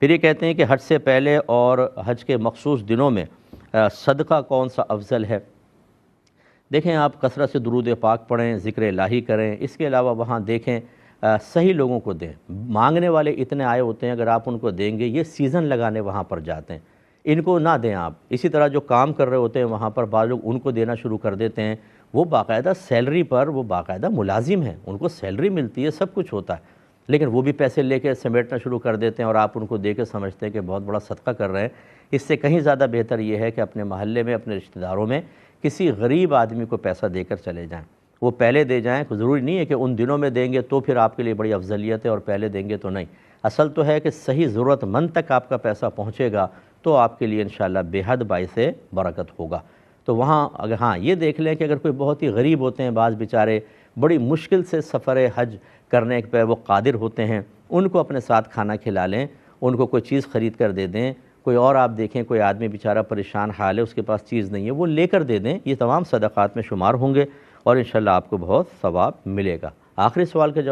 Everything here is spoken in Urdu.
پھر یہ کہتے ہیں کہ حج سے پہلے اور حج کے مخصوص دنوں میں صدقہ کون سا افضل ہے؟ دیکھیں، آپ کثرت سے درود پاک پڑھیں، ذکر الہی کریں، اس کے علاوہ وہاں دیکھیں صحیح لوگوں کو دیں۔ مانگنے والے اتنے آئے ہوتے ہیں، اگر آپ ان کو دیں گے، یہ سیزن لگانے وہاں پر جاتے ہیں، ان کو نہ دیں آپ۔ اسی طرح جو کام کر رہے ہوتے ہیں وہاں پر، بعض لوگ ان کو دینا شروع کر دیتے ہیں، وہ باقاعدہ سیلری پر، وہ باقاعدہ ملازم ہیں، ان کو سیلری ملتی ہے، سب کچھ ہوتا ہے، لیکن وہ بھی پیسے لے کے سمیٹنا شروع کر دیتے ہیں اور آپ ان کو دے کے سمجھتے ہیں کہ بہت بڑا صدقہ کر رہے ہیں۔ اس سے کہیں زیادہ بہتر یہ ہے کہ اپنے محلے میں، اپنے رشتہ داروں میں کسی غریب آدمی کو پیسہ دے کر چلے جائیں، وہ پہلے دے جائیں۔ ضروری نہیں ہے کہ ان دنوں میں دیں گے تو پھر آپ کے لیے بڑی افضلیت ہے اور پہلے دیں گے تو نہیں۔ اصل تو ہے کہ صحیح ضرورت مند تک آپ کا پیسہ پہنچے گا تو آپ کے لیے انشاءاللہ بے حد باعث برکت ہوگا۔ تو وہاں اگر ہاں یہ دیکھ لیں کہ اگر کوئی بہت ہی غریب ہوتے ہیں، بعض بیچارے بڑی مشکل سے سفر حج کرنے پہ وہ قادر ہوتے ہیں، ان کو اپنے ساتھ کھانا کھلا لیں، ان کو کوئی چیز خرید کر دے دیں۔ کوئی اور آپ دیکھیں کوئی آدمی بیچارہ پریشان حال ہے، اس کے پاس چیز نہیں ہے، وہ لے کر دے دیں۔ یہ تمام صدقات میں شمار ہوں گے اور انشاءاللہ آپ کو بہت ثواب ملے گا۔ آخری سوال کا جواب